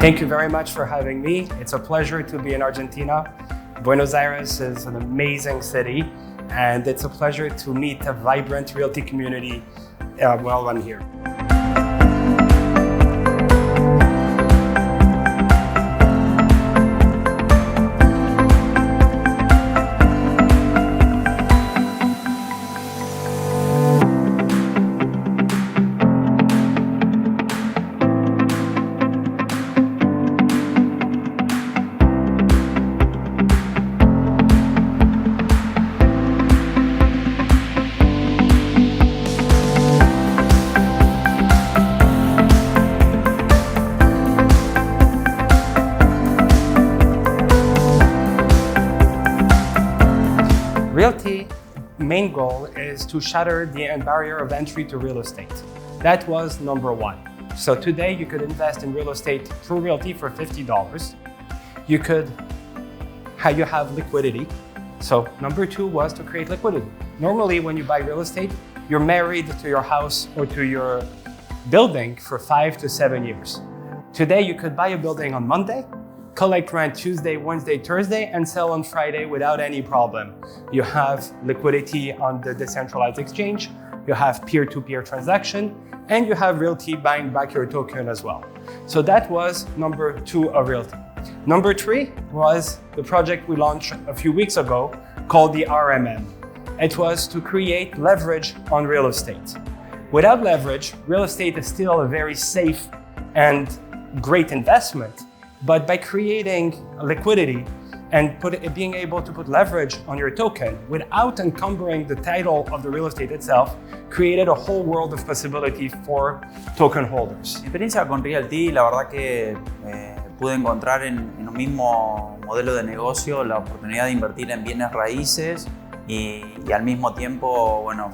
Thank you very much for having me. It's a pleasure to be in Argentina. Buenos Aires is an amazing city, and it's a pleasure to meet a vibrant RealT community well run here. RealT's main goal is to shatter the barrier of entry to real estate. That was number one. So today you could invest in real estate through RealT for $50. You have liquidity. So number two was to create liquidity. Normally when you buy real estate, you're married to your house or to your building for 5 to 7 years. Today you could buy a building on Monday, collect rent Tuesday, Wednesday, Thursday, and sell on Friday without any problem. You have liquidity on the decentralized exchange, you have peer-to-peer transaction, and you have RealT buying back your token as well. So that was number two of RealT. Number three was the project we launched a few weeks ago called the RMM. It was to create leverage on real estate. Without leverage, real estate is still a very safe and great investment. But by creating liquidity and being able to put leverage on your token without encumbering the title of the real estate itself, created a whole world of possibility for token holders. Mi experiencia con RealT, la verdad que pude encontrar en un mismo modelo de negocio la oportunidad de invertir en bienes raíces y al mismo tiempo, bueno,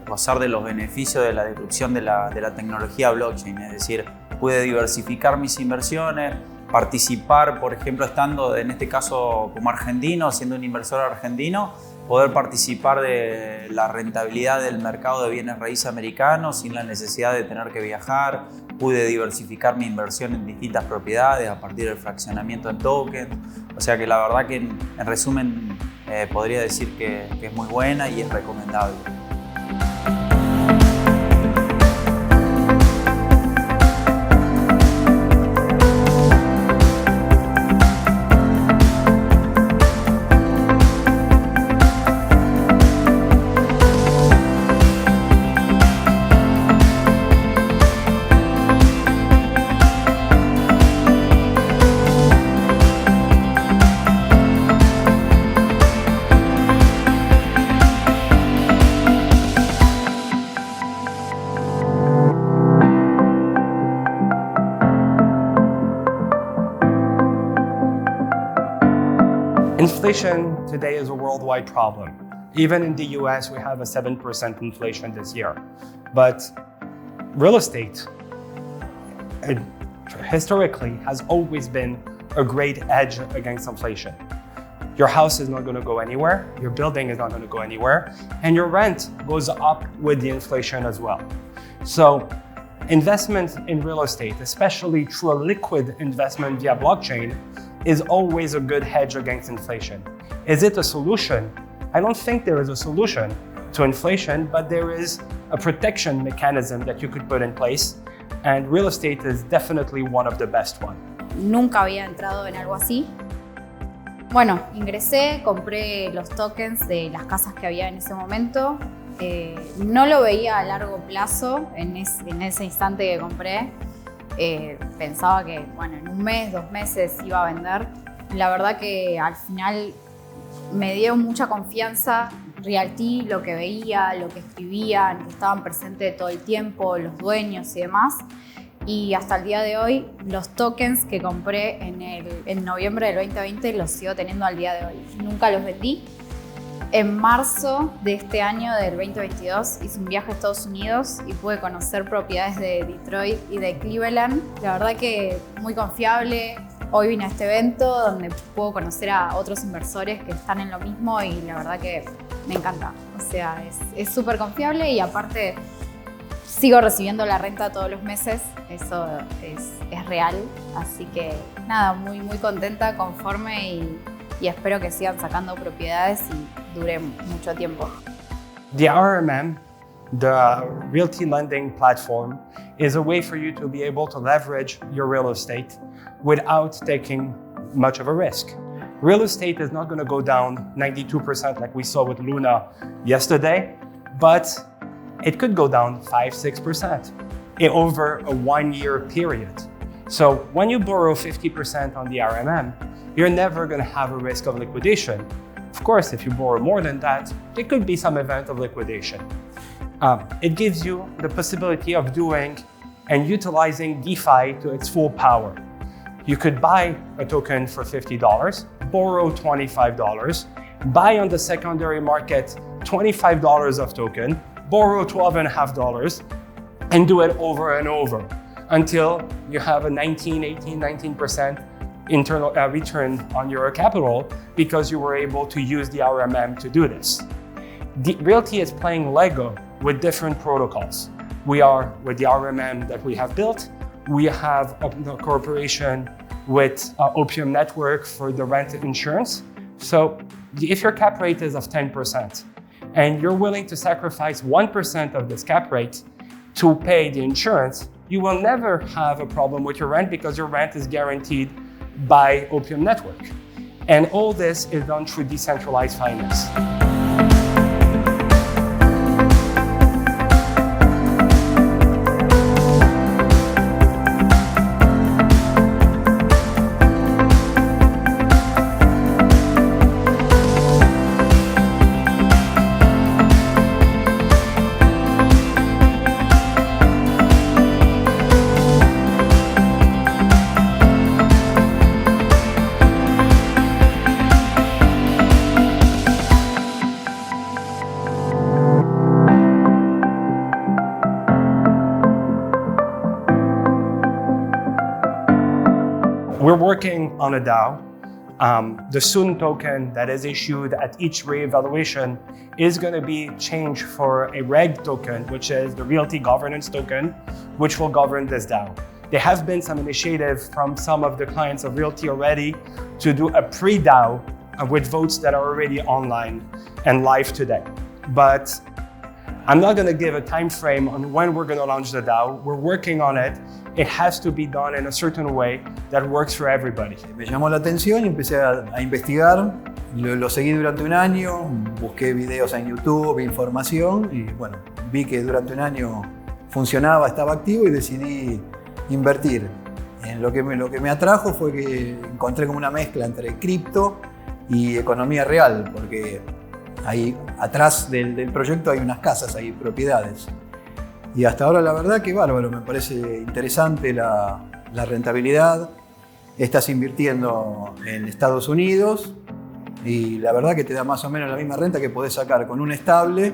gozar de los beneficios de la disrupción de la tecnología blockchain. Es decir, pude diversificar mis inversiones, participar, por ejemplo, estando en este caso como argentino, siendo un inversor argentino, poder participar de la rentabilidad del mercado de bienes raíces americanos sin la necesidad de tener que viajar. Pude diversificar mi inversión en distintas propiedades a partir del fraccionamiento en tokens. O sea que la verdad que en resumen podría decir que es muy buena y es recomendable. Inflation today is a worldwide problem. Even in the US, we have a 7% inflation this year. But real estate, historically, has always been a great edge against inflation. Your house is not going to go anywhere, your building is not going to go anywhere, and your rent goes up with the inflation as well. So investment in real estate, especially through a liquid investment via blockchain, is always a good hedge against inflation. Is it a solution? I don't think there is a solution to inflation, but there is a protection mechanism that you could put in place, and real estate is definitely one of the best ones. Nunca había entrado en algo así. Bueno, ingresé, compré los tokens de las casas que había en ese momento. No lo veía a largo plazo en ese instante que compré. Pensaba que bueno, en un mes, 2 meses iba a vender. La verdad que al final me dio mucha confianza RealT, lo que veía, lo que escribían, que estaban presentes todo el tiempo, los dueños y demás. Y hasta el día de hoy, los tokens que compré en noviembre del 2020 los sigo teniendo al día de hoy. Nunca los vendí. En marzo de este año, del 2022, hice un viaje a Estados Unidos y pude conocer propiedades de Detroit y de Cleveland. La verdad que muy confiable. Hoy vine a este evento donde puedo conocer a otros inversores que están en lo mismo y la verdad que me encanta. O sea, es súper confiable y aparte sigo recibiendo la renta todos los meses, eso es real. Así que nada, muy, muy contenta, conforme y espero que sigan sacando propiedades y dure mucho tiempo. The RMM, the RealT lending platform, is a way for you to be able to leverage your real estate without taking much of a risk. Real estate is not going to go down 92% like we saw with Luna yesterday, but it could go down 5-6% over a 1-year period. So when you borrow 50% on the RMM, you're never going to have a risk of liquidation. Of course, if you borrow more than that, there could be some event of liquidation. It gives you the possibility of doing and utilizing DeFi to its full power. You could buy a token for $50, borrow $25, buy on the secondary market $25 of token, borrow $12.50, and do it over and over until you have a 19% internal return on your capital because you were able to use the RMM to do this. RealT is playing Lego with different protocols. We are with the RMM that we have built. We have a cooperation with Opium Network for the rent insurance. So if your cap rate is of 10% and you're willing to sacrifice 1% of this cap rate to pay the insurance, you will never have a problem with your rent because your rent is guaranteed by Opium Network. And all this is done through decentralized finance. We're working on a DAO. The Soon token that is issued at each reevaluation is going to be changed for a REG token, which is the RealT governance token, which will govern this DAO. There have been some initiatives from some of the clients of RealT already to do a pre-DAO with votes that are already online and live today. But I'm not going to give a time frame on when we're going to launch the DAO. We're working on it. It has to be done in a certain way that works for everybody. Me llamó la atención y empecé a investigar. Lo seguí durante un año, busqué videos en YouTube, información y bueno, vi que durante un año funcionaba, estaba activo y decidí invertir. Lo que me atrajo fue que encontré como una mezcla entre cripto y economía real, porque ahí atrás del proyecto hay unas casas, hay propiedades. Y hasta ahora la verdad que bárbaro, me parece interesante la rentabilidad. Estás invirtiendo en Estados Unidos y la verdad que te da más o menos la misma renta que podés sacar con un estable,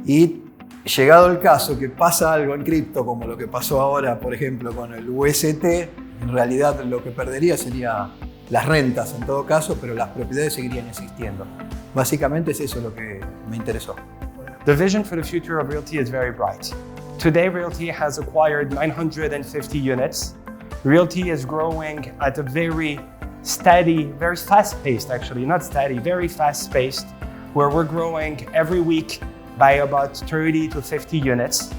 y llegado el caso que pasa algo en cripto, como lo que pasó ahora, por ejemplo, con el UST, en realidad lo que perdería sería las rentas en todo caso, pero las propiedades seguirían existiendo. Básicamente es eso lo que me interesó. The vision for the future of RealT is very bright. Today, RealT has acquired 950 units. RealT is growing at a very steady, very fast-paced actually, not steady, very fast-paced, where we're growing every week by about 30 to 50 units.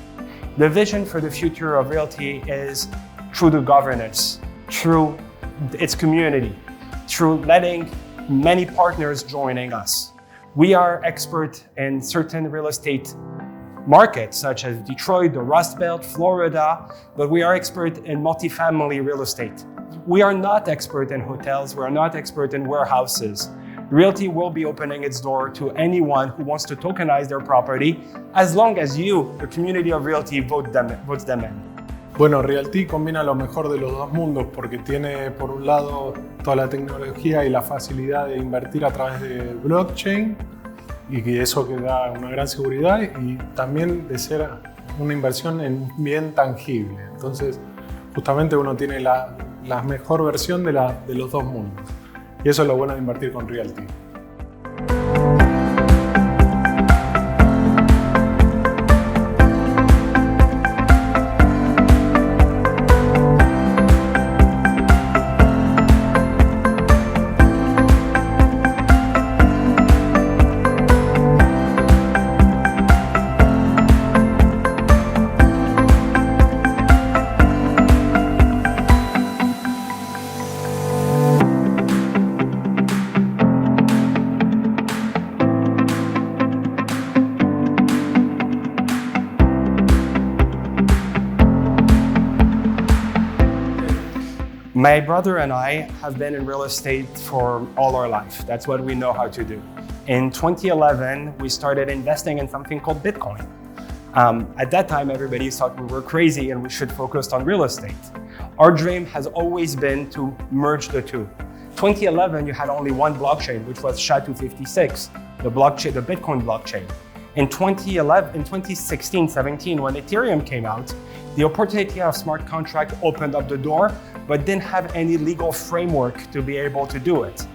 The vision for the future of RealT is through the governance, through its community, through letting many partners joining us. We are expert in certain real estate markets such as Detroit, the Rust Belt, Florida, but we are expert in multifamily real estate. We are not expert in hotels, we are not expert in warehouses. RealT will be opening its door to anyone who wants to tokenize their property, as long as you, the community of RealT, votes them in. Bueno, RealT combina lo mejor de los dos mundos porque tiene por un lado toda la tecnología y la facilidad de invertir a través de blockchain, y que eso que da una gran seguridad, y también de ser una inversión en bien tangible. Entonces, justamente uno tiene la mejor versión de los dos mundos. Y eso es lo bueno de invertir con RealT. My brother and I have been in real estate for all our life. That's what we know how to do. In 2011, we started investing in something called Bitcoin. At that time, everybody thought we were crazy and we should focus on real estate. Our dream has always been to merge the two. 2011, you had only one blockchain, which was SHA-256, the Bitcoin blockchain. In 2016, 17, when Ethereum came out, the opportunity of smart contract opened up the door, but didn't have any legal framework to be able to do it.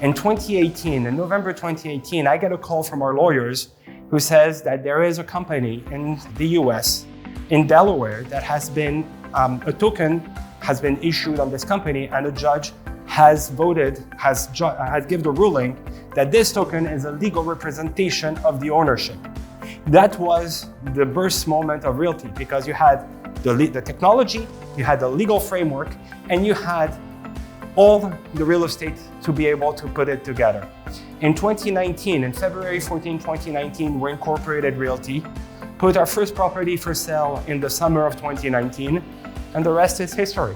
In 2018, in November 2018, I get a call from our lawyers who says that there is a company in the US, in Delaware, that has been, a token has been issued on this company, and a judge has given the ruling that this token is a legal representation of the ownership. That was the burst moment of RealT, because you had the technology, you had the legal framework, and you had all the real estate to be able to put it together. In 2019, in February 14, 2019, we incorporated RealT, put our first property for sale in the summer of 2019, and the rest is history.